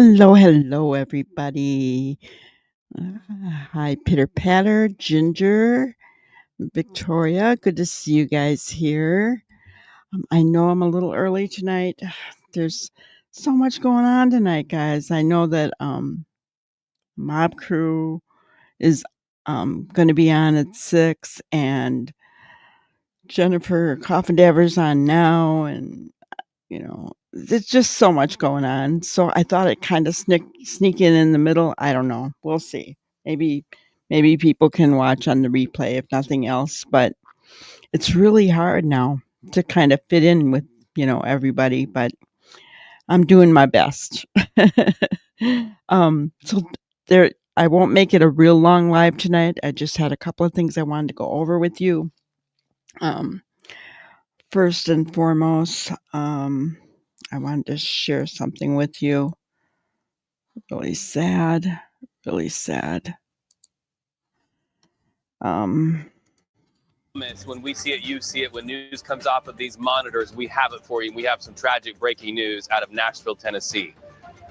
Hello, everybody. Hi, Pitter Patter, Ginger, Victoria. Good to see you guys here. I know I'm a little early tonight. There's so much going on tonight, guys. I know that Mob Crew is going to be on at 6, and Jennifer Coffindavers on now, and there's just so much going on. So I thought I'd kind of sneak in the middle. I don't know. We'll see. Maybe people can watch on the replay if nothing else. But it's really hard now to kind of fit in with everybody. But I'm doing my best. So there. I won't make it a real long live tonight. I just had a couple of things I wanted to go over with you. First and foremost, I wanted to share something with you. Really sad. When we see it, you see it. When news comes off of these monitors, we have it for you. We have some tragic breaking news out of Nashville, Tennessee.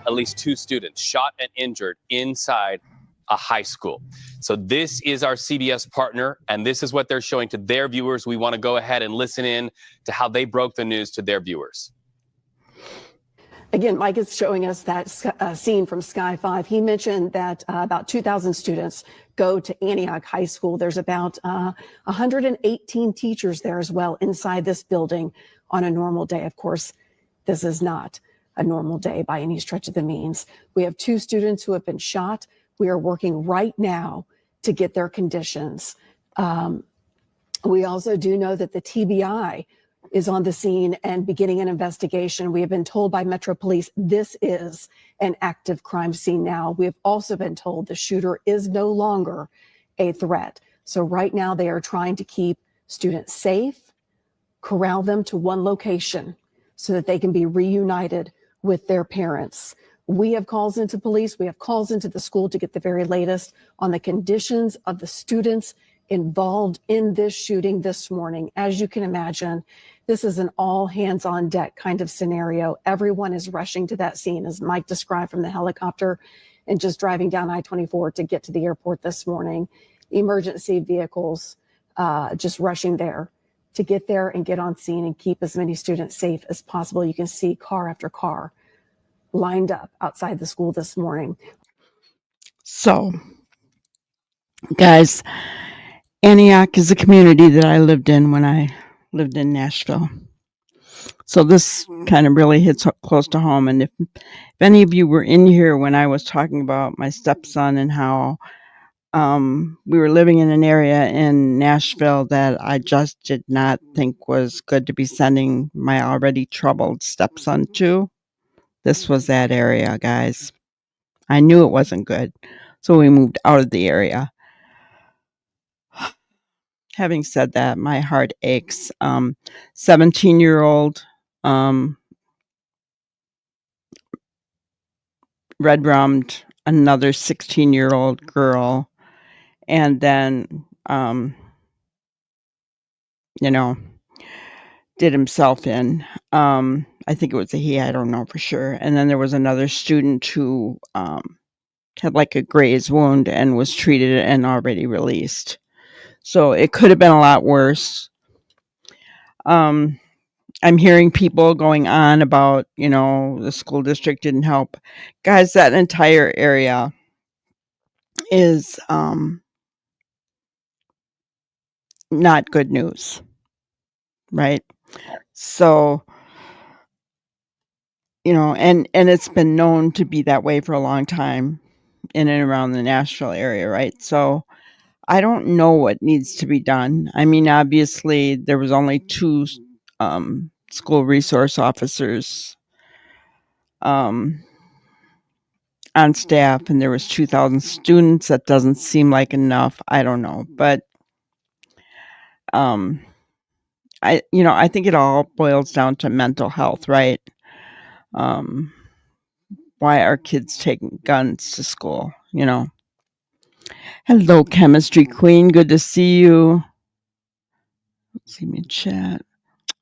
At least 2 students shot and injured inside a high school. So this is our CBS partner, and this is what they're showing to their viewers. We want to go ahead and listen in to how they broke the news to their viewers. Again, Mike is showing us that scene from Sky 5. He mentioned that about 2,000 students go to Antioch High School. There's about 118 teachers there as well inside this building on a normal day. Of course, this is not a normal day by any stretch of the means. We have 2 students who have been shot. We are working right now to get their conditions. We also do know that the TBI is on the scene and beginning an investigation. We have been told by Metro Police this is an active crime scene now. We have also been told the shooter is no longer a threat. So right now they are trying to keep students safe, corral them to one location so that they can be reunited with their parents. We have calls into police. We have calls into the school to get the very latest on the conditions of the students involved in this shooting this morning. As you can imagine, this is an all hands on deck kind of scenario. Everyone is rushing to that scene, as Mike described from the helicopter, and just driving down I-24 to get to the airport this morning. Emergency vehicles just rushing there to get there and get on scene and keep as many students safe as possible. You can see car after car lined up outside the school this morning. So, guys, Antioch is a community that I lived in when I lived in Nashville. So this kind of really hits close to home. And if any of you were in here when I was talking about my stepson and how we were living in an area in Nashville that I just did not think was good to be sending my already troubled stepson to, this was that area, guys. I knew it wasn't good. So we moved out of the area. Having said that, my heart aches. 17-year-old red-rummed another 16-year-old girl, and then, did himself in. I think it was a he, I don't know for sure. And then there was another student who had like a grazed wound and was treated and already released. So it could have been a lot worse. I'm hearing people going on about, the school district didn't help. Guys, that entire area is not good news, right? So, and it's been known to be that way for a long time in and around the Nashville area, right? So I don't know what needs to be done. I mean, obviously, there was only 2 school resource officers on staff, and there was 2,000 students. That doesn't seem like enough. I don't know, but I think it all boils down to mental health, right? Why are kids taking guns to school? Hello, chemistry queen. Good to see you. Let's see me chat.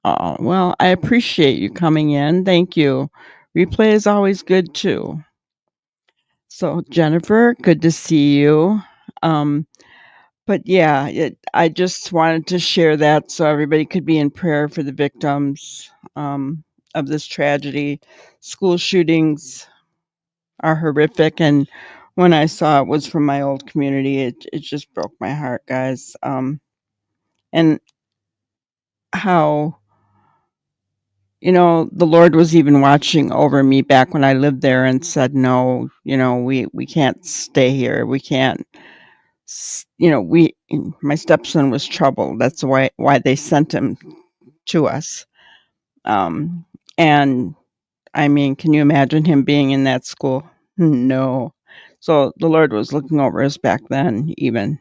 Oh, well, I appreciate you coming in. Thank you. Replay is always good too. So, Jennifer, good to see you. But yeah, I just wanted to share that so everybody could be in prayer for the victims of this tragedy. School shootings are horrific, and when I saw it was from my old community, it just broke my heart, guys. And how, the Lord was even watching over me back when I lived there and said, no, we can't stay here. We can't, my stepson was troubled. That's why they sent him to us. And I mean, can you imagine him being in that school? No. So the Lord was looking over us back then, even,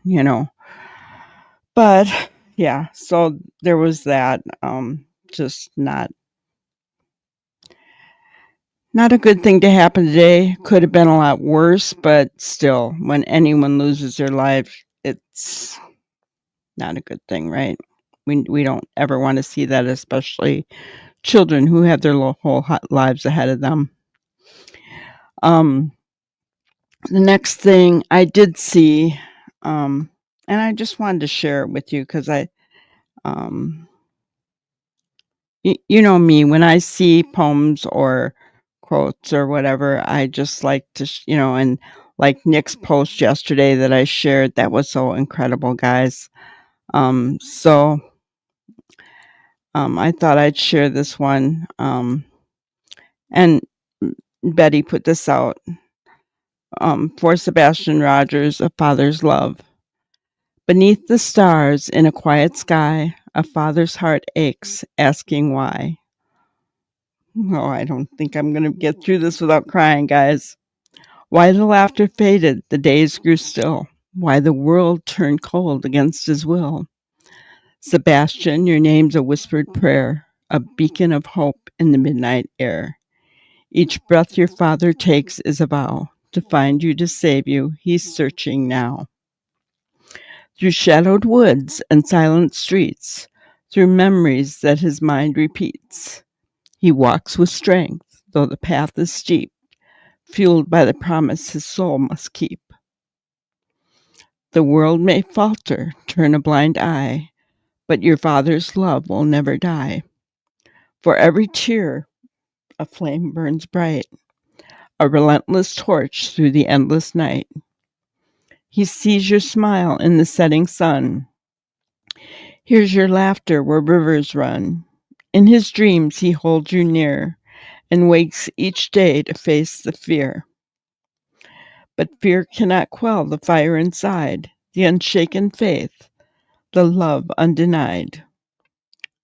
But yeah, so there was that. Just not a good thing to happen today. Could have been a lot worse, but still, when anyone loses their life, it's not a good thing, right? We don't ever want to see that, especially children who have their whole lives ahead of them. The next thing I did see, and I just wanted to share it with you because you know me, when I see poems or quotes or whatever, I just like to, and like Nick's post yesterday that I shared, that was so incredible, guys. So I thought I'd share this one. And Betty put this out for Sebastian Rogers, A Father's Love. Beneath the stars in a quiet sky, a father's heart aches, asking why. Oh, I don't think I'm going to get through this without crying, guys. Why the laughter faded, the days grew still. Why the world turned cold against his will. Sebastian, your name's a whispered prayer, a beacon of hope in the midnight air. Each breath your father takes is a vow to find you, to save you. He's searching now. Through shadowed woods and silent streets, through memories that his mind repeats, he walks with strength, though the path is steep, fueled by the promise his soul must keep. The world may falter, turn a blind eye, but your father's love will never die. For every tear, a flame burns bright, a relentless torch through the endless night. He sees your smile in the setting sun, hears your laughter where rivers run. In his dreams he holds you near and wakes each day to face the fear. But fear cannot quell the fire inside, the unshaken faith, the love undenied.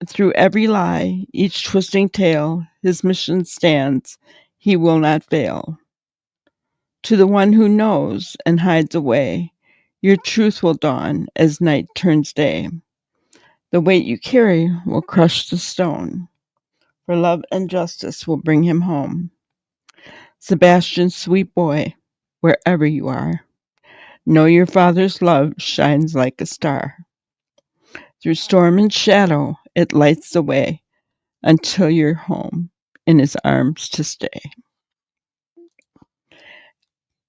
Through every lie, each twisting tale, his mission stands, he will not fail. To the one who knows and hides away, your truth will dawn as night turns day. The weight you carry will crush the stone, for love and justice will bring him home. Sebastian, sweet boy, wherever you are, know your father's love shines like a star. Through storm and shadow, it lights the way until you're home in his arms to stay.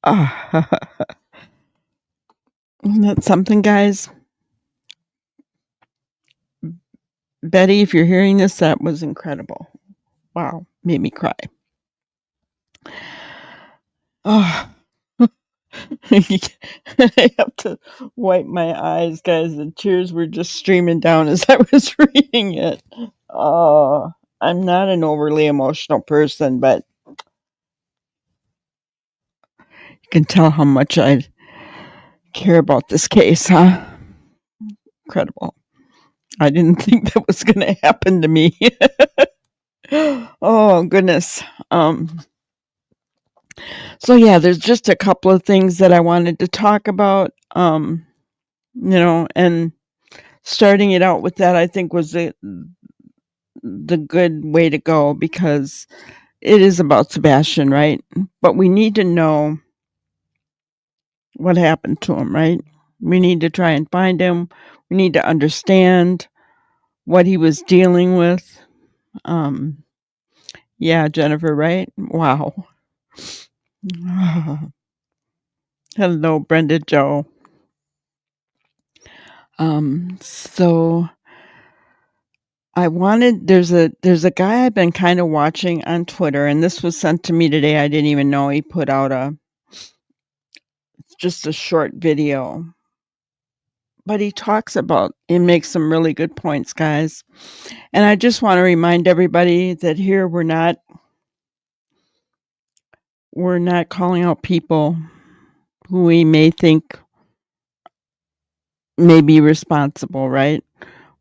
Ah, isn't that something, guys? Betty, if you're hearing this, that was incredible. Wow, made me cry. Oh, I have to wipe my eyes, guys. The tears were just streaming down as I was reading it. Oh, I'm not an overly emotional person, but you can tell how much I care about this case, huh? Incredible. I didn't think that was going to happen to me. Oh, goodness. So yeah, there's just a couple of things that I wanted to talk about, and starting it out with that, I think was the good way to go, because it is about Sebastian, right? But we need to know what happened to him, right? We need to try and find him. We need to understand what he was dealing with. Yeah, Jennifer, right? Wow. Hello, Brenda Joe. So there's a guy I've been kind of watching on Twitter, and this was sent to me today. I didn't even know he put out just a short video. But he talks about and makes some really good points, guys. And I just want to remind everybody that here we're not calling out people who we may think may be responsible, right?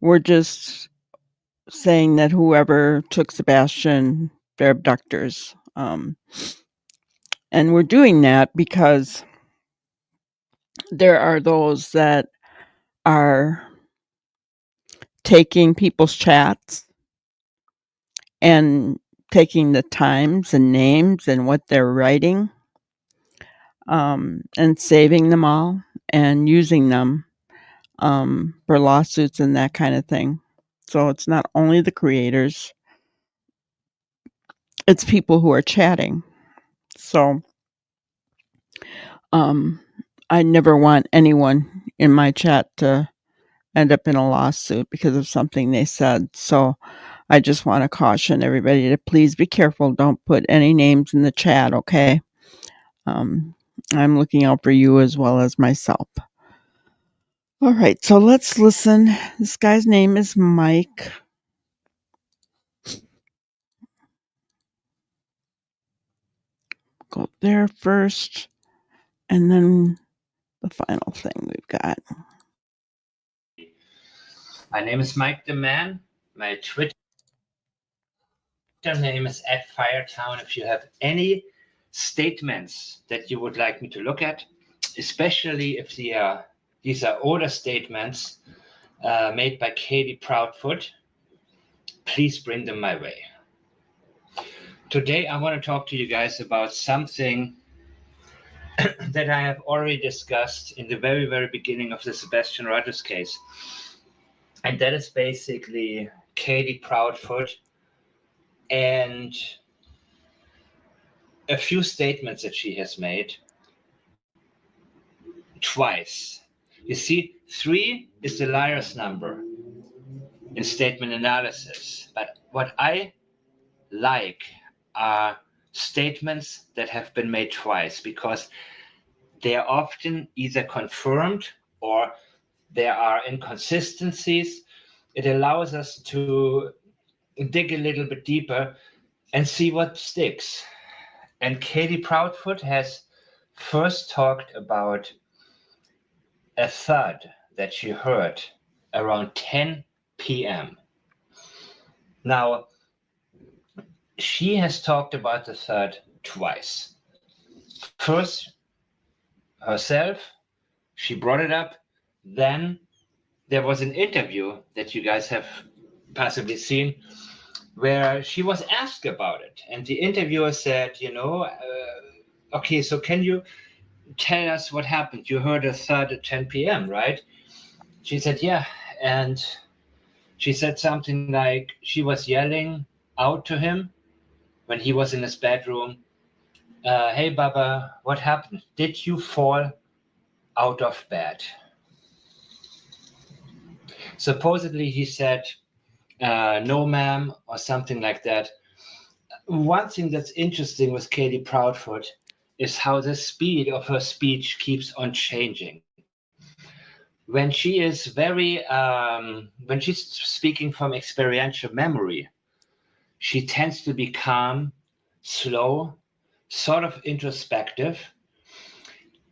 We're just saying that whoever took Sebastian, they're abductors. And we're doing that because there are those that are taking people's chats and taking the times and names and what they're writing, and saving them all and using them for lawsuits and that kind of thing. So it's not only the creators, it's people who are chatting. So I never want anyone in my chat to end up in a lawsuit because of something they said. So I just want to caution everybody to please be careful. Don't put any names in the chat, okay? I'm looking out for you as well as myself. All right, so let's listen. This guy's name is Mike. Go there first, and then the final thing we've got. My name is Mike the Man. My Twitter name is @Firetown. If you have any statements that you would like me to look at, especially if these are older statements made by Katie Proudfoot, please bring them my way. Today, I want to talk to you guys about something that I have already discussed in the very, very beginning of the Sebastian Rogers case. And that is basically Katie Proudfoot and a few statements that she has made twice. You see, 3 is the liar's number in statement analysis. But what I like are statements that have been made twice, because they are often either confirmed or there are inconsistencies. It allows us to dig a little bit deeper and see what sticks. And Katie Proudfoot has first talked about a thud that she heard around 10 p.m. Now, she has talked about the thud twice. First, herself, she brought it up. Then there was an interview that you guys have possibly seen where she was asked about it. And the interviewer said, okay, so can you tell us what happened? You heard a thud at 10 p.m., right? She said, yeah. And she said something like she was yelling out to him when he was in his bedroom. Hey, Baba, what happened? Did you fall out of bed? Supposedly he said, no, ma'am, or something like that. One thing that's interesting with Katie Proudfoot is how the speed of her speech keeps on changing. When she is when she's speaking from experiential memory, she tends to be calm, slow, sort of introspective,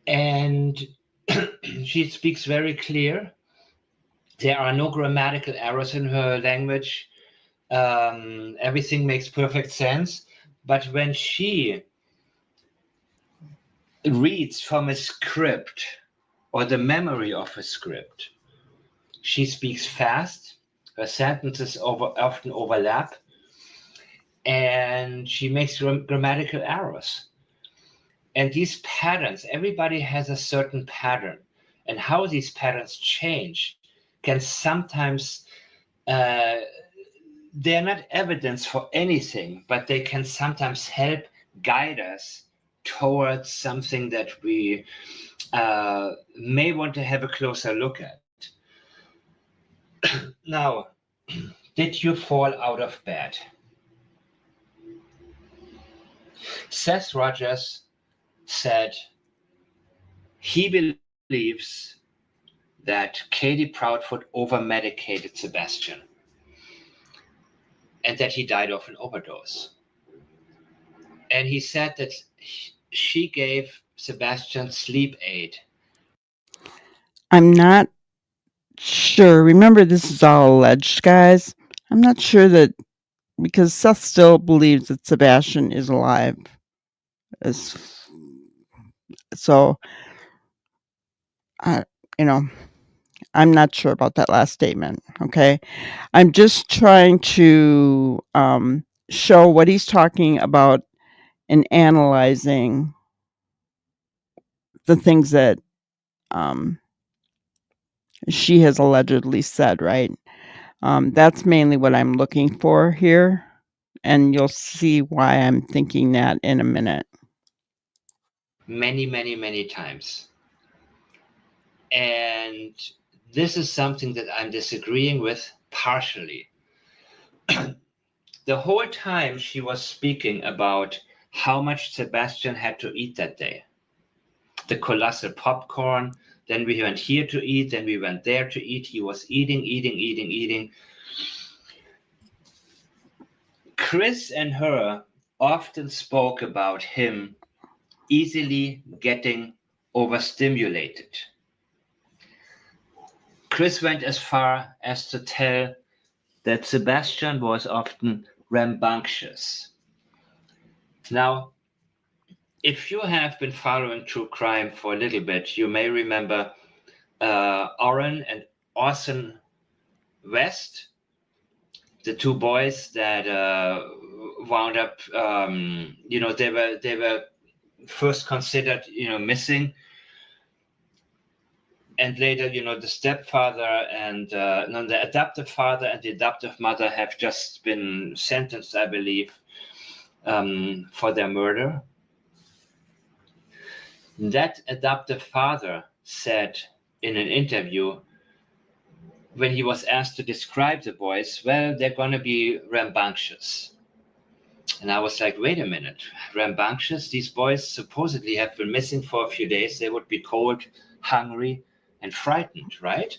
and she speaks very clear. There are no grammatical errors in her language. Everything makes perfect sense. But when she reads from a script or the memory of a script, she speaks fast. Her sentences often overlap, and she makes grammatical errors. And these patterns, everybody has a certain pattern, and how these patterns change can sometimes, they're not evidence for anything, but they can sometimes help guide us towards something that we may want to have a closer look at. Now, did you fall out of bed? Seth Rogers said he believes that Katie Proudfoot over-medicated Sebastian and that he died of an overdose. And he said that she gave Sebastian sleep aid. I'm not sure. Remember, this is all alleged, guys. I'm not sure that, because Seth still believes that Sebastian is alive. So, I'm not sure about that last statement. Okay. I'm just trying to show what he's talking about and analyzing the things that she has allegedly said, right? That's mainly what I'm looking for here. And you'll see why I'm thinking that in a minute. Many, many, many times. And this is something that I'm disagreeing with partially. The whole time she was speaking about how much Sebastian had to eat that day. The colossal popcorn, then we went here to eat, then we went there to eat. He was eating. Chris and her often spoke about him easily getting overstimulated. Chris went as far as to tell that Sebastian was often rambunctious. Now, if you have been following true crime for a little bit, you may remember Orrin and Orson West, the two boys that wound up, they were first considered, missing, and later, the stepfather and the adoptive father and the adoptive mother have just been sentenced, I believe, for their murder. That adoptive father said in an interview, when he was asked to describe the boys, well, they're going to be rambunctious. And I was like, wait a minute, rambunctious? These boys supposedly have been missing for a few days. They would be cold, hungry, and frightened, right?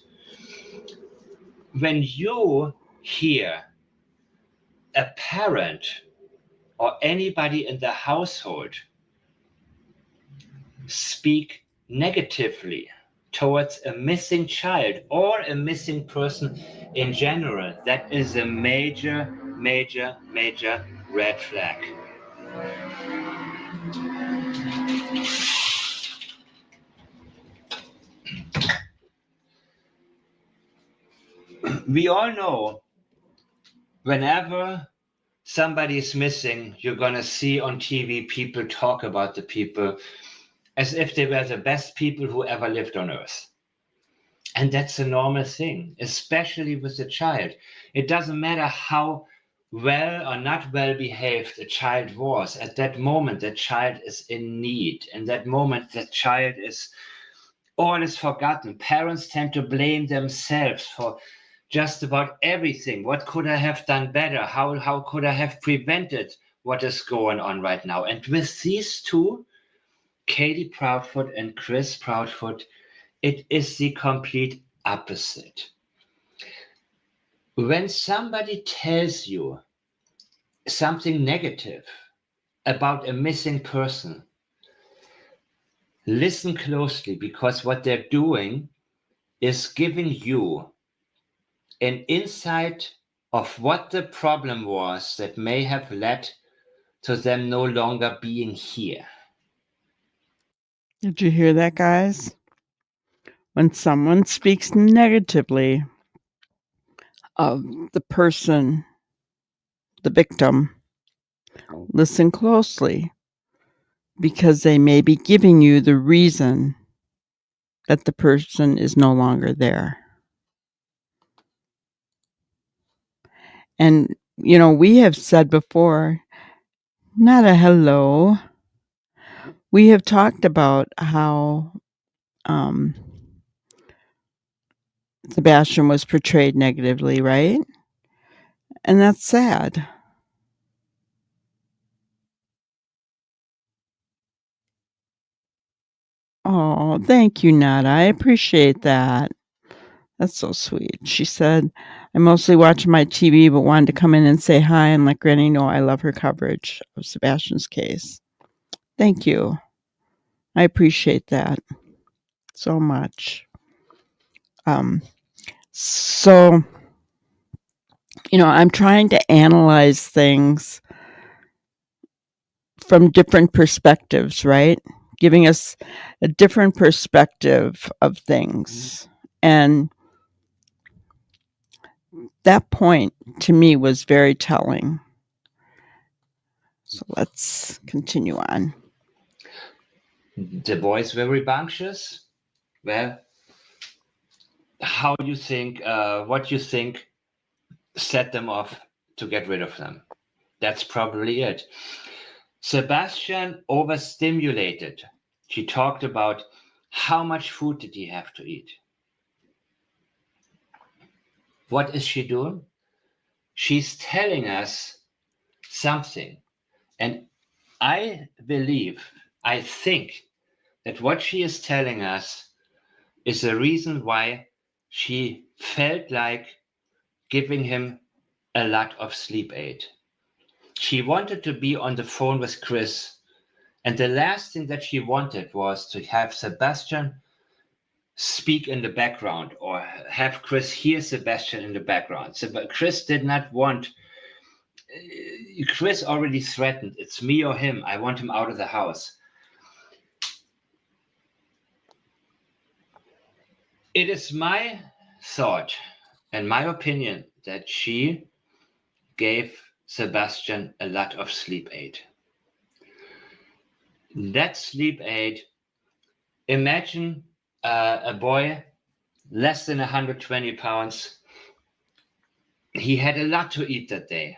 When you hear a parent or anybody in the household speak negatively towards a missing child or a missing person in general, that is a major, major, major red flag. We all know whenever somebody is missing, you're going to see on TV people talk about the people as if they were the best people who ever lived on earth. And that's a normal thing, especially with a child. It doesn't matter how well or not well behaved a child was. At that moment, that child is in need. In that moment, that child is all is forgotten. Parents tend to blame themselves for just about everything. What could I have done better? How could I have prevented what is going on right now? And with these two, Katie Proudfoot and Chris Proudfoot, it is the complete opposite. When somebody tells you something negative about a missing person, listen closely, because what they're doing is giving you an insight of what the problem was that may have led to them no longer being here. Did you hear that, guys? When someone speaks negatively of the person, the victim, listen closely, because they may be giving you the reason that the person is no longer there. And, we have said before, not a hello. We have talked about how Sebastian was portrayed negatively, right? And that's sad. Oh, thank you, Nada. I appreciate that. That's so sweet. She said, I mostly watch my TV, but wanted to come in and say hi and let Granny know I love her coverage of Sebastian's case. Thank you. I appreciate that so much. So, I'm trying to analyze things from different perspectives, right? Giving us a different perspective of things. And that point to me was very telling. So let's continue on. The boys were rambunctious. Well, how do you think, what you think set them off to get rid of them? That's probably it. Sebastian overstimulated. She talked about how much food did he have to eat. What is she doing? She's telling us something. And I think that what she is telling us is the reason why she felt like giving him a lot of sleep aid. She wanted to be on the phone with Chris, and the last thing that she wanted was to have Sebastian speak in the background or have Chris hear Sebastian in the background. So, but Chris did not want. Chris already threatened, it's me or him. I want him out of the house. It is my thought and my opinion that she gave Sebastian a lot of sleep aid. That sleep aid, imagine a boy less than 120 pounds. He had a lot to eat that day,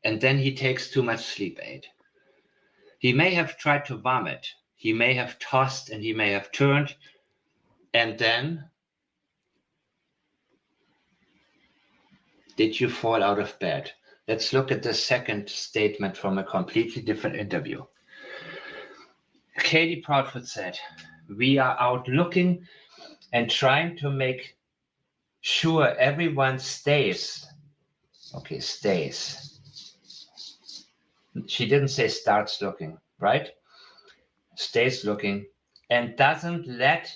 and then he takes too much sleep aid. He may have tried to vomit. He may have tossed and he may have turned, and then did you fall out of bed? Let's look at the second statement from a completely different interview. Katie Proudfoot said, we are out looking and trying to make sure everyone stays. Okay, stays. She didn't say starts looking, right? Stays looking and doesn't let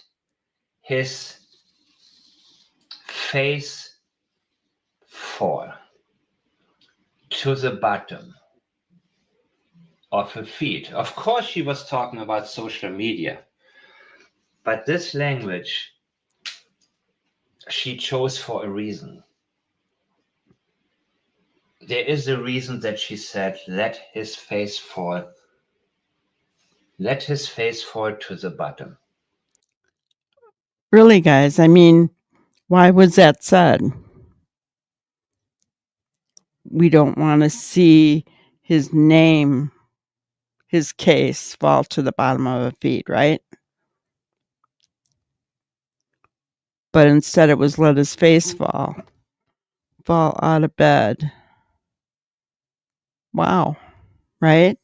his face fall to the bottom of her feet. Of course, she was talking about social media, but this language she chose for a reason. There is a reason that she said, let his face fall. Let his face fall to the bottom. Really, guys, I mean, why was that said? We don't want to see his name, his case fall to the bottom of a feet, right? But instead it was let his face fall out of bed. Wow, right?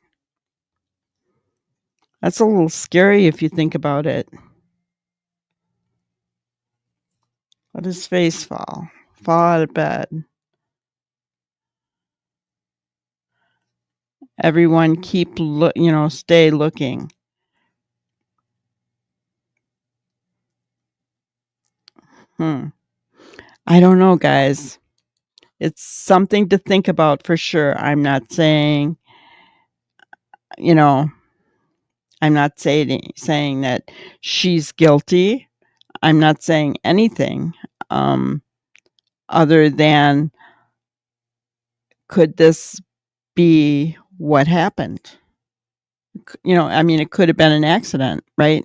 That's a little scary if you think about it. Let his face fall out of bed. Everyone stay looking. I don't know, guys. It's something to think about for sure. I'm not saying, I'm not saying that she's guilty. I'm not saying anything other than, could this be what happened? It could have been an accident, right?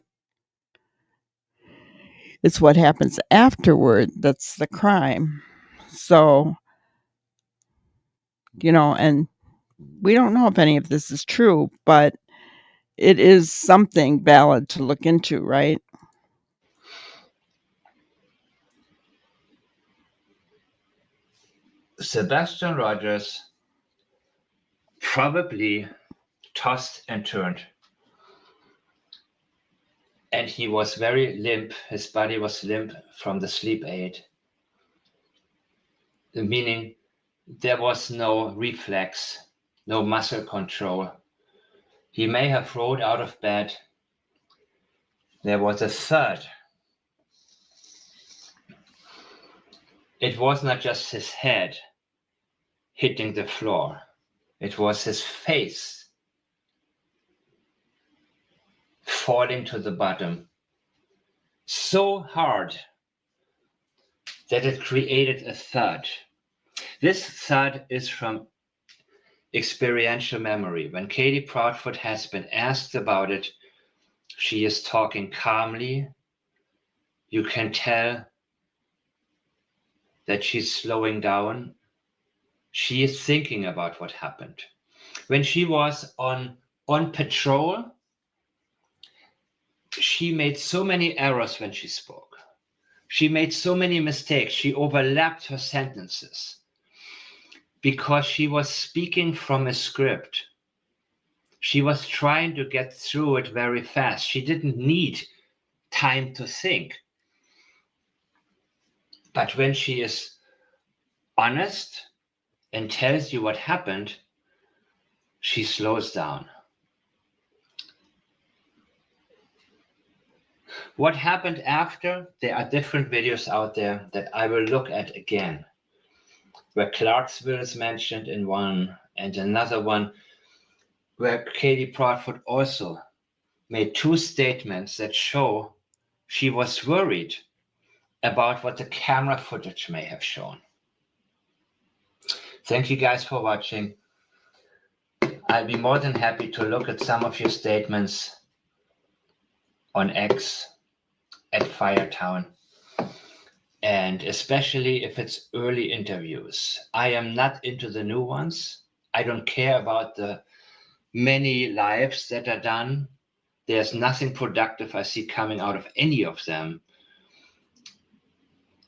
It's what happens afterward that's the crime. So, and we don't know if any of this is true, but it is something valid to look into, right? Sebastian Rogers probably tossed and turned. And he was very limp. His body was limp from the sleep aid, meaning there was no reflex, no muscle control. He may have rolled out of bed. There was a thud. It was not just his head hitting the floor. It was his face falling to the bottom so hard that it created a thud. This thud is from experiential memory. When Katie Proudfoot has been asked about it, she is talking calmly. You can tell that she's slowing down. She is thinking about what happened. When she was on patrol, she made so many errors when she spoke. She made so many mistakes. She overlapped her sentences because she was speaking from a script. She was trying to get through it very fast. She didn't need time to think. But when she is honest and tells you what happened, she slows down. What happened after? There are different videos out there that I will look at again, where Clarksville is mentioned in one, and another one where Katie Proudfoot also made two statements that show she was worried about what the camera footage may have shown. Thank you guys for watching. I'll be more than happy to look at some of your statements on X at Firetown, and especially if it's early interviews. I am not into the new ones. I don't care about the many lives that are done. There's nothing productive I see coming out of any of them.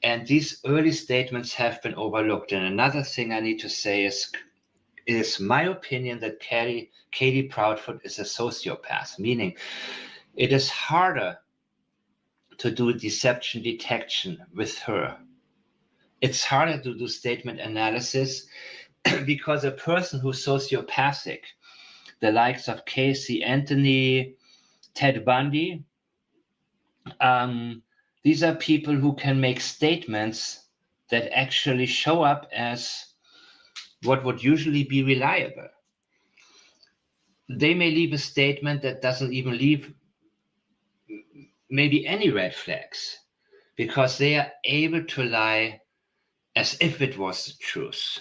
And these early statements have been overlooked. And another thing I need to say is it is my opinion that Katie Proudfoot is a sociopath, meaning it is harder to do deception detection with her. It's harder to do statement analysis because a person who's sociopathic, the likes of Casey Anthony, Ted Bundy, these are people who can make statements that actually show up as what would usually be reliable. They may leave a statement that doesn't even leave maybe any red flags, because they are able to lie as if it was the truth.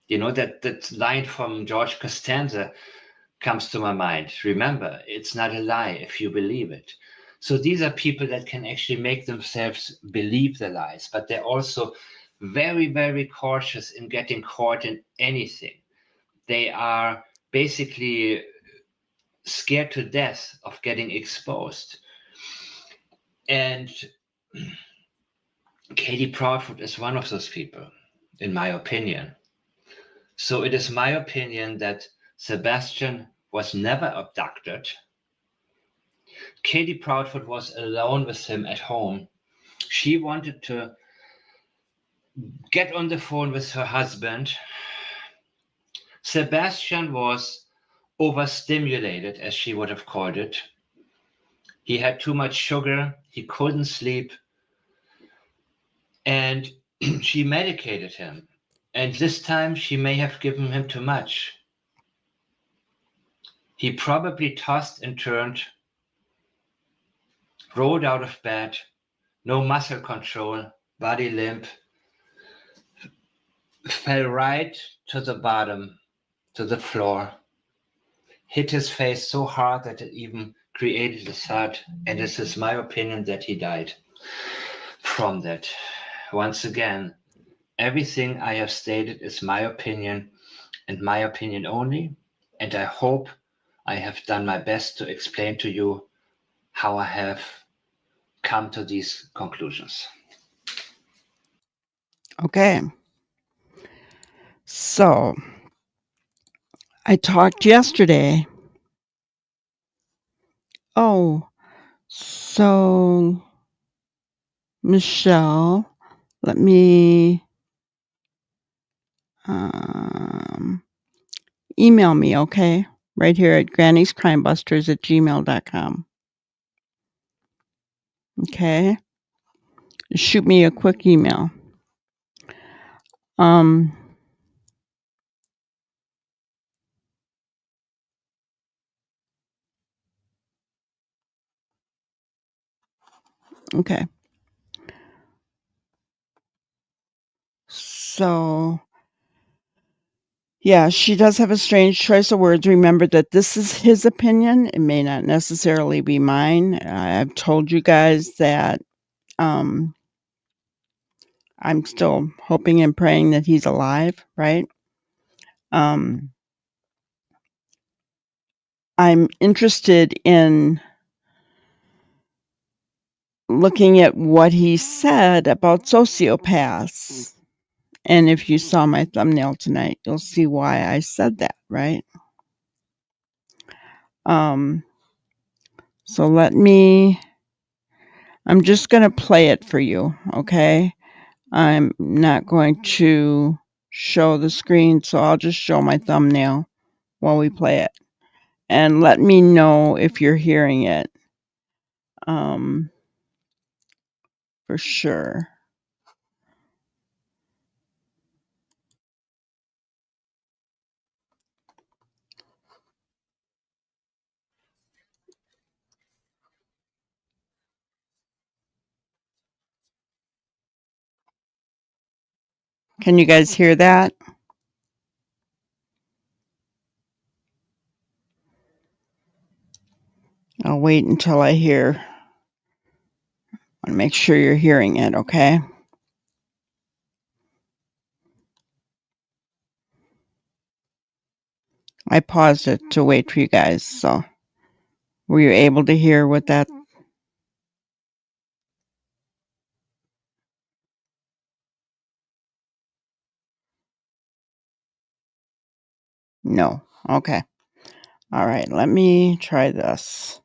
You know, that line from George Costanza comes to my mind. Remember, it's not a lie if you believe it. So these are people that can actually make themselves believe the lies, but they're also very, very cautious in getting caught in anything. They are basically scared to death of getting exposed. And Katie Proudfoot is one of those people, in my opinion. So it is my opinion that Sebastian was never abducted. Katie Proudfoot was alone with him at home. She wanted to get on the phone with her husband. Sebastian was overstimulated, as she would have called it. He had too much sugar. He couldn't sleep. And she medicated him. And this time she may have given him too much. He probably tossed and turned, rolled out of bed, no muscle control, body limp, fell right to the bottom, to the floor, hit his face so hard that it even created a thud. And this is my opinion that he died from that. Once again, everything I have stated is my opinion and my opinion only. And I hope I have done my best to explain to you how I have come to these conclusions. Okay. So, I talked yesterday. Oh, so Michelle, let me email me, okay? Right here at granniescrimebusters@gmail.com. Okay? Shoot me a quick email. Okay. So, yeah, she does have a strange choice of words. Remember that this is his opinion. It may not necessarily be mine. I've told you guys that I'm still hoping and praying that he's alive, right? I'm interested in looking at what he said about sociopaths. And if you saw my thumbnail tonight, you'll see why I said that, right? So I'm just going to play it for you, okay? I'm not going to show the screen, so I'll just show my thumbnail while we play it. And let me know if you're hearing it. For sure. Can you guys hear that? I'll wait until I hear. I want to make sure you're hearing it, okay? I paused it to wait for you guys, so were you able to hear what that? No. Okay. All right, let me try this.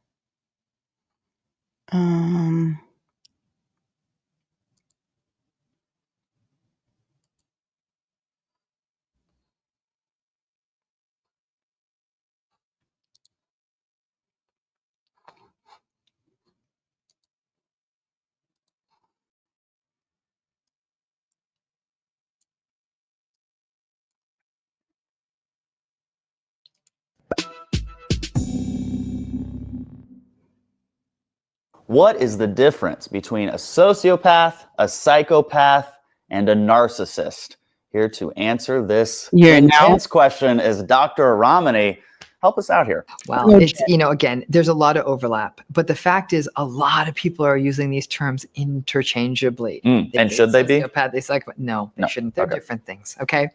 What is the difference between a sociopath, a psychopath, and a narcissist? Here to answer this intense question is Dr. Ramani. Help us out here. Well, it's, again, there's a lot of overlap, but the fact is a lot of people are using these terms interchangeably. And should they be? They psychopath. No, they shouldn't. They're different things. Okay.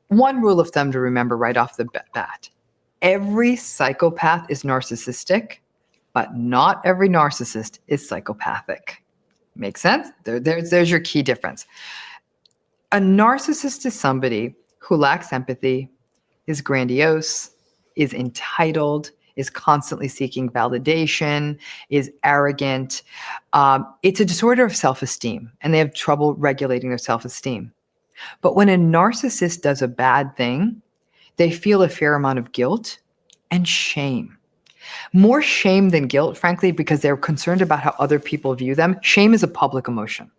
One rule of thumb to remember right off the bat: every psychopath is narcissistic, but not every narcissist is psychopathic. Makes sense? There's your key difference. A narcissist is somebody who lacks empathy, is grandiose, is entitled, is constantly seeking validation, is arrogant. It's a disorder of self-esteem, and they have trouble regulating their self-esteem. But when a narcissist does a bad thing, they feel a fair amount of guilt and shame. More shame than guilt, frankly, because they're concerned about how other people view them. Shame is a public emotion.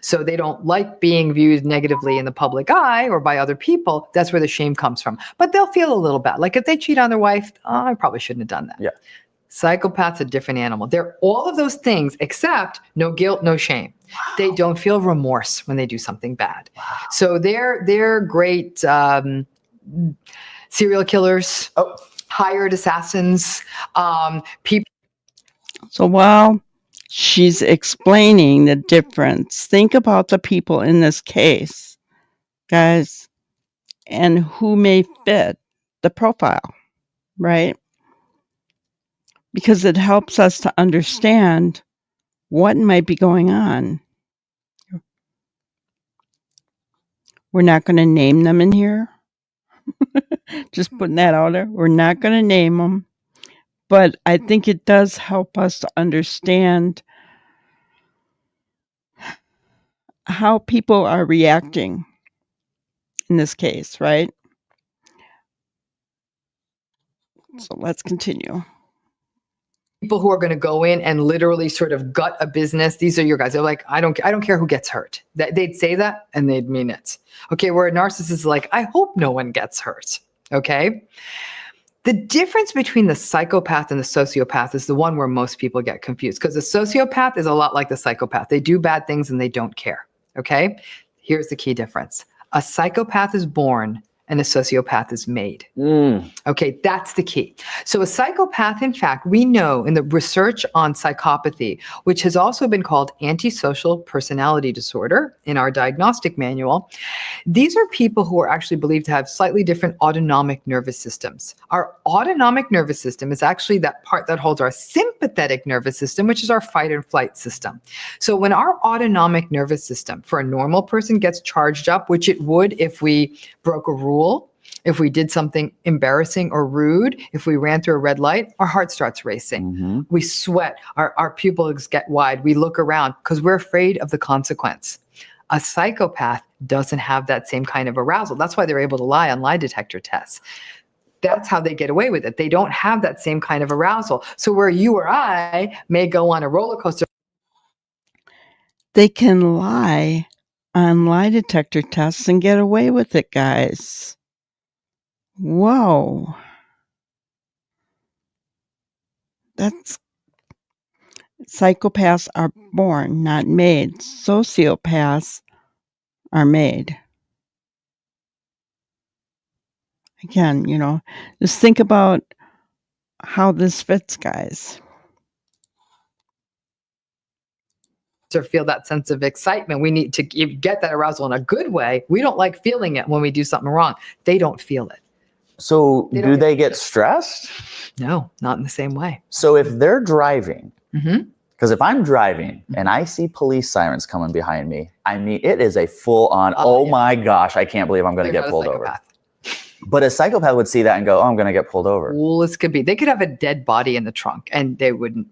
So they don't like being viewed negatively in the public eye or by other people. That's where the shame comes from. But they'll feel a little bad. Like if they cheat on their wife, I probably shouldn't have done that. Yeah. Psychopath's a different animal. They're all of those things except no guilt, no shame. Wow. They don't feel remorse when they do something bad. Wow. So they're great serial killers, hired assassins, people. So while she's explaining the difference, think about the people in this case, guys, and who may fit the profile, right? Because it helps us to understand what might be going on. We're not going to name them in here, Just putting that out there. We're not going to name them, but I think it does help us to understand how people are reacting in this case, right? So let's continue. People who are going to go in and literally sort of gut a business. These are your guys. They're like, I don't care who gets hurt. They'd say that and they'd mean it. Okay. Where a narcissist is like, I hope no one gets hurt. Okay. The difference between the psychopath and the sociopath is the one where most people get confused, because the sociopath is a lot like the psychopath. They do bad things and they don't care. Okay. Here's the key difference. A psychopath is born and a sociopath is made. Okay, that's the key. So a psychopath, in fact, we know in the research on psychopathy, which has also been called antisocial personality disorder in our diagnostic manual, these are people who are actually believed to have slightly different autonomic nervous systems. Our autonomic nervous system is actually that part that holds our sympathetic nervous system, which is our fight and flight system. So when our autonomic nervous system for a normal person gets charged up, which it would if we broke a rule, if we did something embarrassing or rude, if we ran through a red light, our heart starts racing. We sweat, our pupils get wide, we look around because we're afraid of the consequence. A psychopath doesn't have that same kind of arousal. That's why they're able to lie on lie detector tests. That's how they get away with it. They don't have that same kind of arousal. So where you or I may go on a roller coaster, they can lie on lie detector tests and get away with it, guys. Whoa. That's psychopaths are born, not made. Sociopaths are made. Again, just think about how this fits, guys. or feel that sense of excitement. We need to get that arousal in a good way. We don't like feeling it when we do something wrong. They don't feel it. So do they get stressed? No, not in the same way. So if they're driving, because if I'm driving and I see police sirens coming behind me, I mean, it is a full on, my gosh, I can't believe I'm going to get pulled over. But a psychopath would see that and go, oh, I'm going to get pulled over. Well, this could be. They could have a dead body in the trunk and they wouldn't.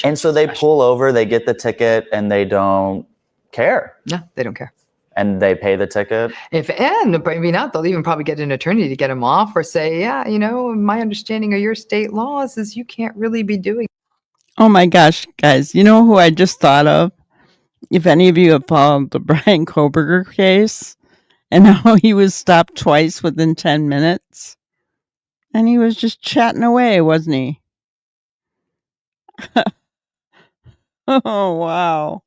And so they pull over, they get the ticket, and they don't care. No, they don't care. And they pay the ticket? And maybe not. They'll even probably get an attorney to get them off or say, yeah, my understanding of your state laws is you can't really be doing. Oh my gosh, guys. You know who I just thought of? If any of you have followed the Brian Koberger case and how he was stopped twice within 10 minutes. And he was just chatting away, wasn't he? Oh, wow.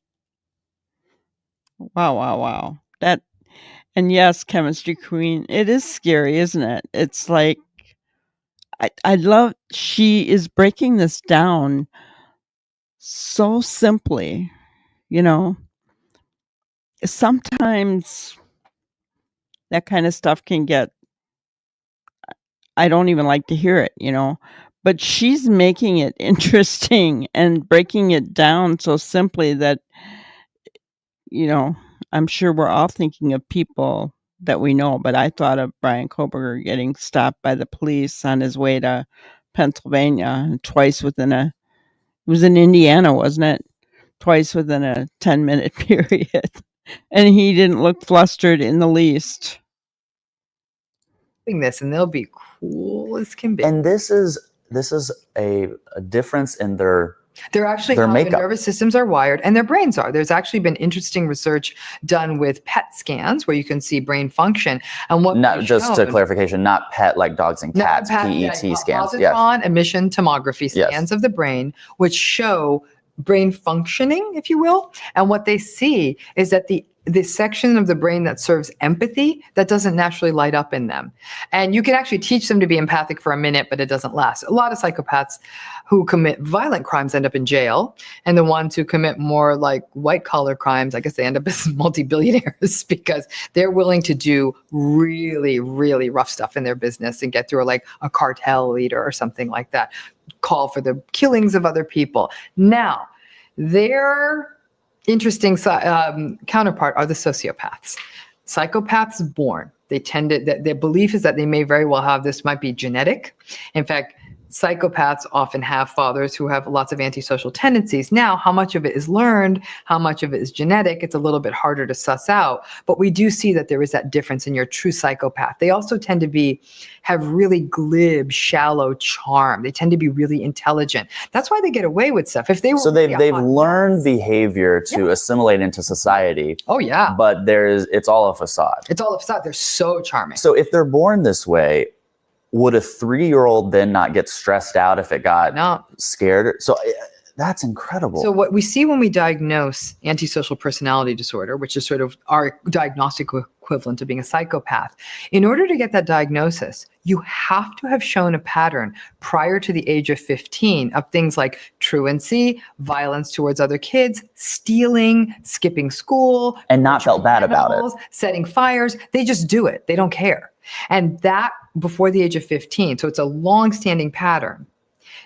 Wow. And yes, Chemistry Queen, it is scary, isn't it? It's like, I love, she is breaking this down so simply, Sometimes that kind of stuff can get, I don't even like to hear it, but she's making it interesting and breaking it down so simply that, I'm sure we're all thinking of people that we know, but I thought of Brian Koberger getting stopped by the police on his way to Pennsylvania twice it was in Indiana, wasn't it? Twice within a 10-minute period. And he didn't look flustered in the least. This and they'll be cool as can be. And this is a difference in their actually their how makeup. Their nervous systems are wired and their brains are. There's actually been interesting research done with PET scans where you can see brain function. And what not just to clarification, not PET like dogs and cats, PET scans. Positron emission tomography scans of the brain, which show brain functioning, if you will. And what they see is that the section of the brain that serves empathy, that doesn't naturally light up in them. And you can actually teach them to be empathic for a minute, but it doesn't last. A lot of psychopaths who commit violent crimes end up in jail. And the ones who commit more like white collar crimes, I guess they end up as multi-billionaires because they're willing to do really, really rough stuff in their business and get through like a cartel leader or something like that. Call for the killings of other people. Now, their interesting counterpart are the sociopaths. Psychopaths born. They tend to, their belief is that they may very well have, this might be genetic. In fact, psychopaths often have fathers who have lots of antisocial tendencies. Now, how much of it is learned, how much of it is genetic, it's a little bit harder to suss out. But we do see that there is that difference in your true psychopath. They also tend to have really glib, shallow charm. They tend to be really intelligent. That's why they get away with stuff. If they were, so they've learned behavior to assimilate into society. Oh yeah. But it's all a facade. It's all a facade. They're so charming. So if they're born this way, would a 3-year-old then not get stressed out if it got scared? So that's incredible. So what we see when we diagnose antisocial personality disorder, which is sort of our diagnostic equivalent to being a psychopath, in order to get that diagnosis, you have to have shown a pattern prior to the age of 15 of things like truancy, violence towards other kids, stealing, skipping school, and not felt bad about it, setting fires. They just do it. They don't care. And that before the age of 15. So it's a long-standing pattern.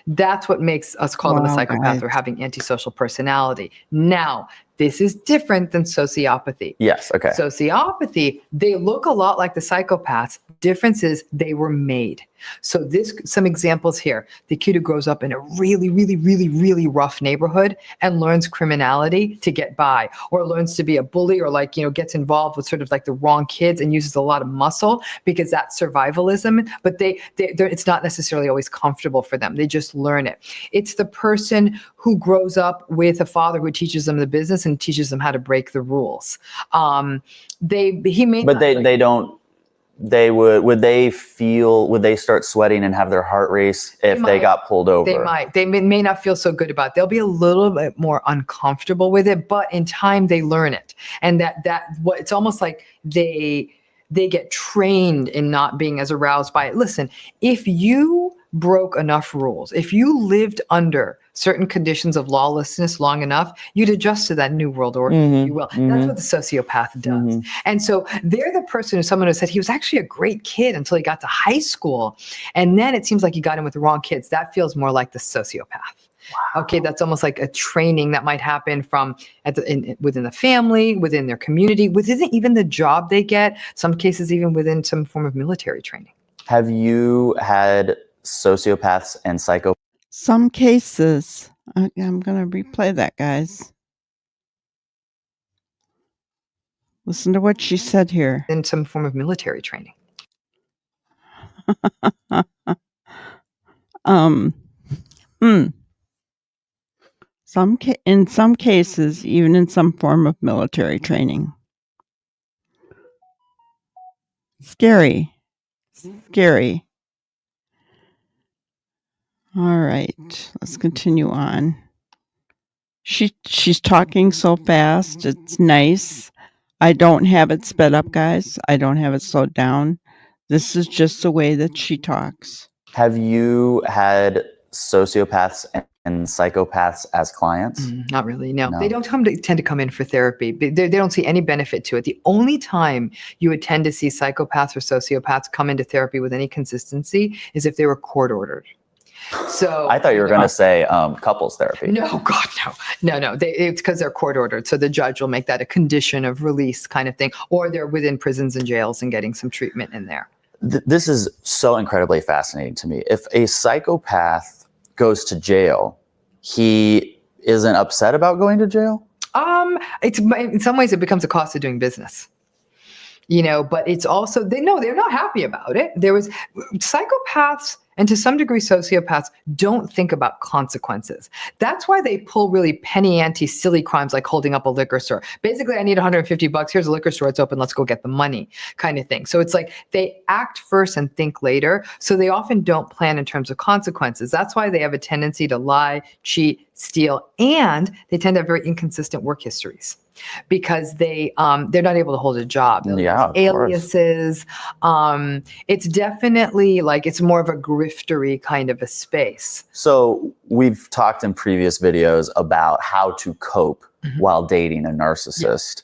That's what makes us call them a psychopath or having antisocial personality. Now, this is different than sociopathy. Yes, okay. Sociopathy, they look a lot like the psychopaths. Difference is they were made. So some examples here. The kid who grows up in a really, really, really, really rough neighborhood and learns criminality to get by, or learns to be a bully, or gets involved with sort of like the wrong kids and uses a lot of muscle because that's survivalism. But it's not necessarily always comfortable for them. They just learn it. It's the person who grows up with a father who teaches them the business and teaches them how to break the rules. Would they start sweating and have their heart race if they got pulled over? They might. They may not feel so good about it. They'll be a little bit more uncomfortable with it, but in time they learn it. And it's almost like they get trained in not being as aroused by it. Listen, if you broke enough rules, if you lived under certain conditions of lawlessness long enough, you'd adjust to that new world order, if you will. That's what the sociopath does. And so they're the person who someone who said he was actually a great kid until he got to high school. And then it seems like he got in with the wrong kids. That feels more like the sociopath. Wow. Okay, that's almost like a training that might happen from within the family, within their community, within even the job they get, some cases even within some form of military training. Have you had sociopaths and psychopaths? Some cases. I'm going to replay that, guys. Listen to what she said here. In some form of military training. In some cases, even in some form of military training. Scary. All right, let's continue on. She's talking so fast. It's nice. I don't have it sped up, guys. I don't have it slowed down. This is just the way that she talks. Have you had sociopaths and psychopaths as clients? Not really, no. They don't tend to come in for therapy. They don't see any benefit to it. The only time you would tend to see psychopaths or sociopaths come into therapy with any consistency is if they were court ordered. So I thought you were going to say couples therapy. No, God, no. It's because they're court ordered. So the judge will make that a condition of release kind of thing, or they're within prisons and jails and getting some treatment in there. This is so incredibly fascinating to me. If a psychopath goes to jail, he isn't upset about going to jail? In some ways it becomes a cost of doing business. But it's also, they're not happy about it. There was psychopaths, and to some degree sociopaths, don't think about consequences. That's why they pull really penny ante silly crimes like holding up a liquor store. Basically, I need $150. Here's a liquor store. It's open. Let's go get the money kind of thing. So it's like they act first and think later. So they often don't plan in terms of consequences. That's why they have a tendency to lie, cheat, steal, and they tend to have very inconsistent work histories because they're not able to hold a job. Aliases. It's definitely like it's more of a griftery kind of a space. So we've talked in previous videos about how to cope while dating a narcissist.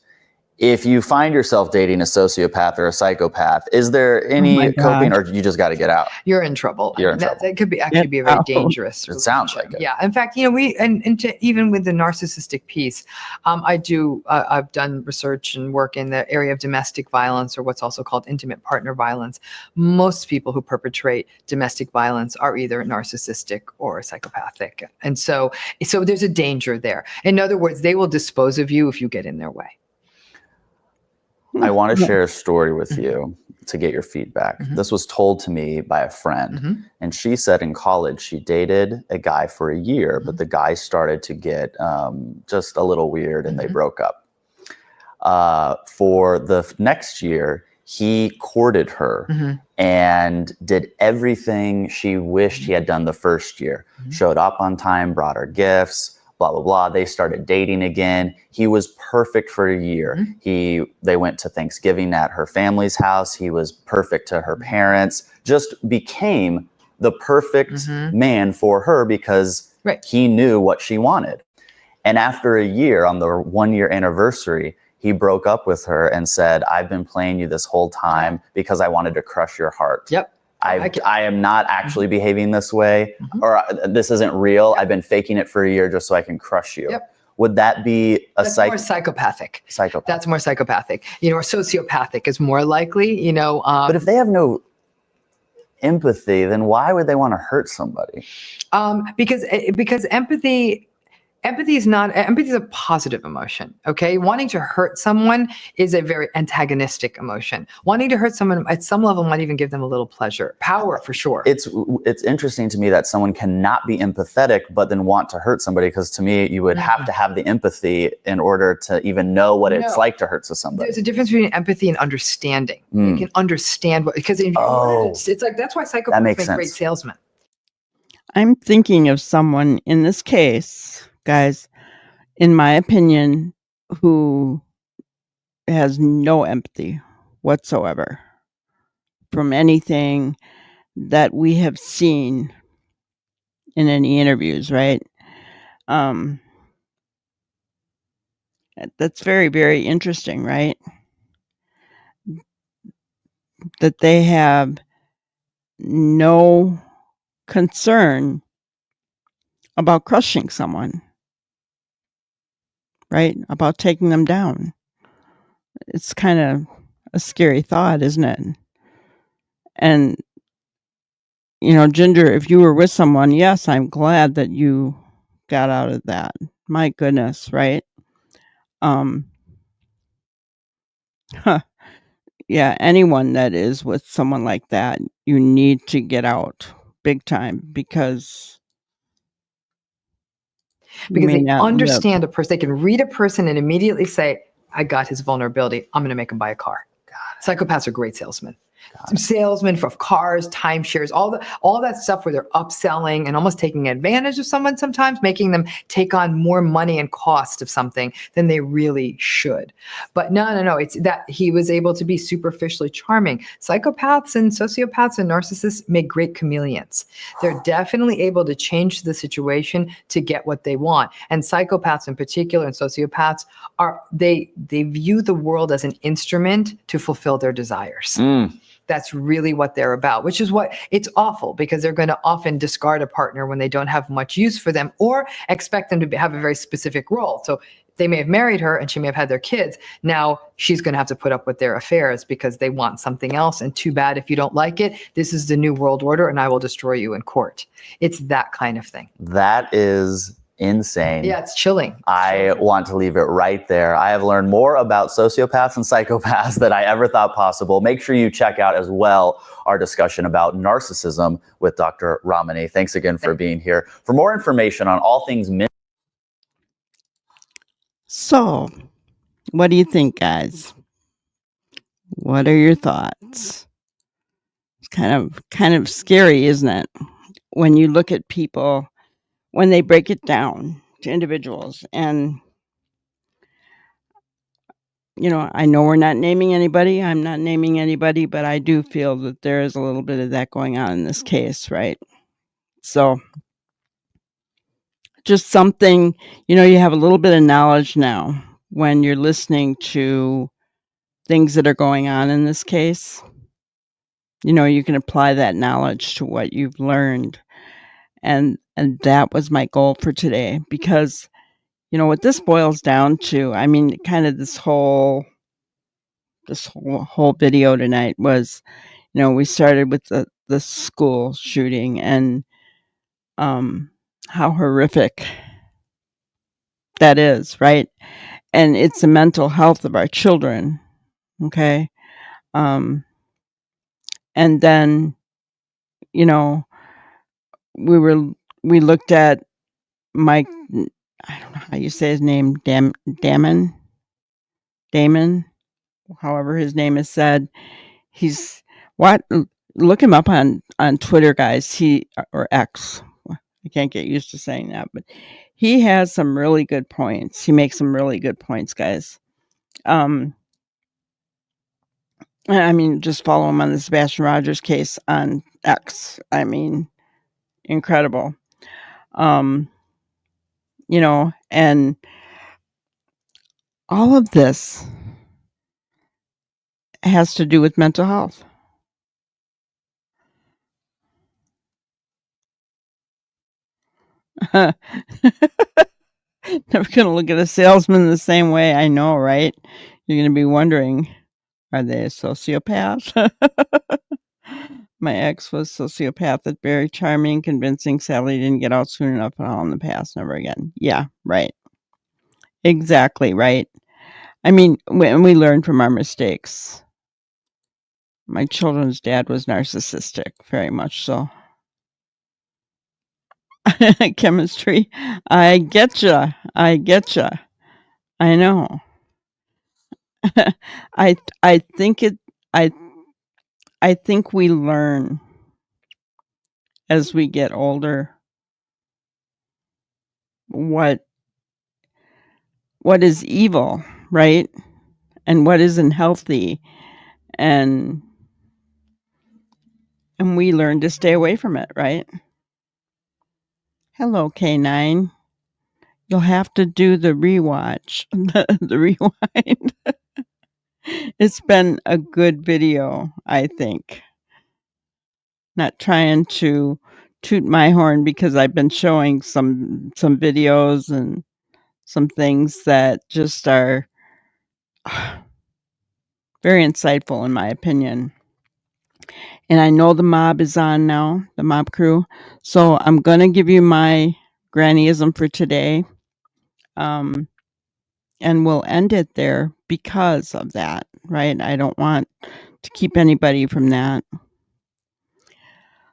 if you find yourself dating a sociopath or a psychopath, is there any coping, or you just got to get out? You're in trouble. You're in trouble. It could be actually be a very dangerous. It sounds like it. Yeah. In fact, even with the narcissistic piece, I've done research and work in the area of domestic violence, or what's also called intimate partner violence. Most people who perpetrate domestic violence are either narcissistic or psychopathic. And so there's a danger there. In other words, they will dispose of you if you get in their way. I want to share a story with you to get your feedback. This was told to me by a friend, and she said in college she dated a guy for a year, but the guy started to get just a little weird, and they broke up. For the next year, he courted her and did everything she wished he had done the first year. Showed up on time, brought her gifts, blah, blah, blah. They started dating again. He was perfect for a year. They went to Thanksgiving at her family's house. He was perfect to her parents, just became the perfect man for her because he knew what she wanted. And after a year, on the 1-year anniversary, he broke up with her and said, I've been playing you this whole time because I wanted to crush your heart. I am not actually behaving this way, or this isn't real. I've been faking it for a year just so I can crush you. Would that be more psychopathic? That's more psychopathic. Or sociopathic is more likely, but if they have no empathy, then why would they want to hurt somebody? Because empathy is a positive emotion. Okay. Wanting to hurt someone is a very antagonistic emotion. Wanting to hurt someone at some level might even give them a little pleasure. Power, for sure. It's interesting to me that someone cannot be empathetic, but then want to hurt somebody. Because to me, you would have to have the empathy in order to even know what it's like to hurt somebody. There's a difference between empathy and understanding. You can understand because it's like, that's why psychopaths make great salesmen. I'm thinking of someone in this case, guys, in my opinion, who has no empathy whatsoever from anything that we have seen in any interviews, right? That's very, very interesting, right? That they have no concern about crushing someone, right? About taking them down. It's kind of a scary thought, isn't it? And, Ginger, if you were with someone, yes, I'm glad that you got out of that. My goodness, right? Yeah, anyone that is with someone like that, you need to get out big time because they understand a person. They can read a person and immediately say, I got his vulnerability. I'm going to make him buy a car. Psychopaths are great salesmen. Salesmen for cars, timeshares, all that stuff where they're upselling and almost taking advantage of someone sometimes, making them take on more money and cost of something than they really should. But no, it's that he was able to be superficially charming. Psychopaths and sociopaths and narcissists make great chameleons. They're definitely able to change the situation to get what they want. And psychopaths in particular and sociopaths they view the world as an instrument to fulfill their desires. That's really what they're about, which is what it's awful because they're going to often discard a partner when they don't have much use for them or expect them to have a very specific role. So they may have married her and she may have had their kids. Now she's going to have to put up with their affairs because they want something else. And too bad if you don't like it. This is the new world order and I will destroy you in court. It's that kind of thing. That is insane. Yeah, it's chilling. I want to leave it right there. I have learned more about sociopaths and psychopaths than I ever thought possible. Make sure you check out as well our discussion about narcissism with Dr. Ramani. Thanks again for being here. For more information on all things So, what do you think, guys? What are your thoughts? It's kind of scary, isn't it? When you look at people, when they break it down to individuals. And, I know we're not naming anybody. I'm not naming anybody, but I do feel that there is a little bit of that going on in this case, right? So, just something, you have a little bit of knowledge now when you're listening to things that are going on in this case. You can apply that knowledge to what you've learned. And that was my goal for today, because, what this boils down to, I mean, kind of this whole video tonight was, we started with the school shooting and how horrific that is, right? And it's the mental health of our children, okay? And then, we looked at Mike, I don't know how you say his name, Damon, however his name is said. He's what? Look him up on Twitter, guys. Or X. I can't get used to saying that, but he has some really good points. He makes some really good points, guys. I mean, just follow him on the Sebastian Rogers case on X. I mean, incredible. And all of this has to do with mental health. Never gonna look at a salesman the same way. I know, right? You're gonna be wondering, are they a sociopath? My ex was sociopathic, very charming, convincing. Sadly, didn't get out soon enough, and all in the past, never again. Yeah, right. Exactly right. I mean, when we learn from our mistakes. My children's dad was narcissistic, very much so. Chemistry. I getcha. I know. I think I think we learn as we get older what is evil, right? And what isn't healthy, and we learn to stay away from it, right? Hello, K9. You'll have to do the rewatch, the rewind. It's been a good video, I think. Not trying to toot my horn, because I've been showing some videos and some things that just are very insightful in my opinion. And I know the mob is on now, the mob crew. So I'm going to give you my grannyism for today. And we'll end it there because of that, right? I don't want to keep anybody from that.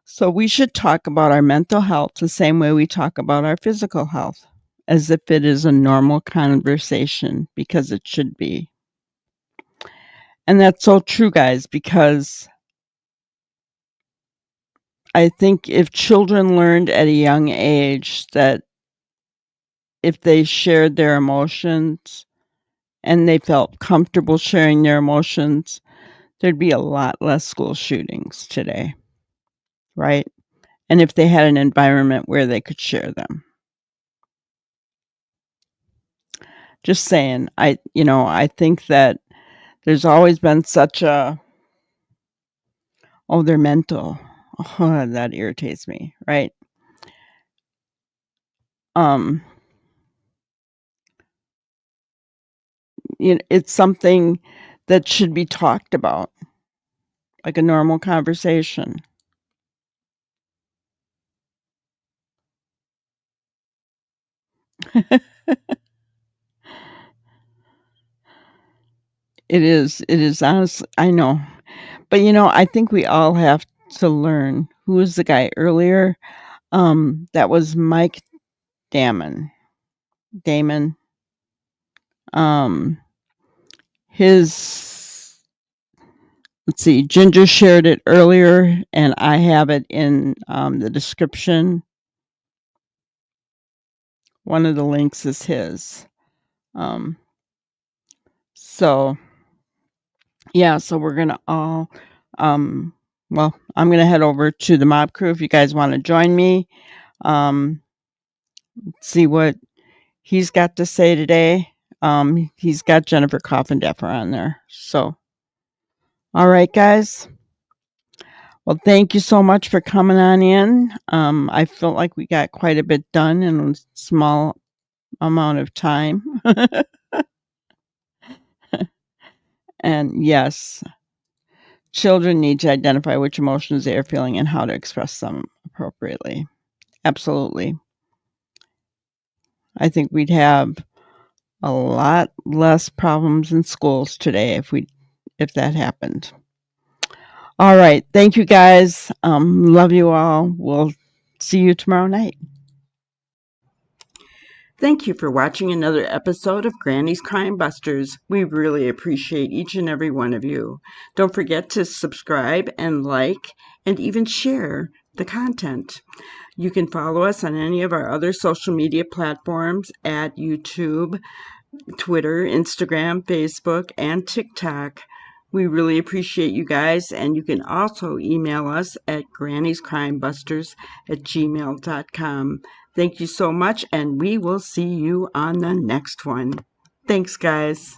So we should talk about our mental health the same way we talk about our physical health, as if it is a normal conversation, because it should be. And that's so true, guys, because I think if children learned at a young age that if they shared their emotions and they felt comfortable sharing their emotions, there'd be a lot less school shootings today, right? And if they had an environment where they could share them. Just saying, I think that there's always been such a, they're mental. Oh, that irritates me, right? It's something that should be talked about, like a normal conversation. It is honestly, I know. But I think we all have to learn. Who was the guy earlier? That was Mike Damon. His, let's see, Ginger shared it earlier, and I have it in the description. One of the links is his. So yeah, so we're gonna all well, I'm gonna head over to the mob crew if you guys want to join me. See what he's got to say today. He's got Jennifer Coffindeffer on there. So, all right, guys. Well, thank you so much for coming on in. I felt like we got quite a bit done in a small amount of time. And yes, children need to identify which emotions they are feeling and how to express them appropriately. Absolutely. I think we'd have a lot less problems in schools today if that happened. All right. Thank you, guys. Love you all. We'll see you tomorrow night. Thank you for watching another episode of Granny's Crime Busters. We really appreciate each and every one of you. Don't forget to subscribe and like and even share the content. You can follow us on any of our other social media platforms at YouTube, Twitter, Instagram, Facebook, and TikTok. We really appreciate you guys, and you can also email us at granniescrimebusters@gmail.com. Thank you so much, and we will see you on the next one. Thanks, guys.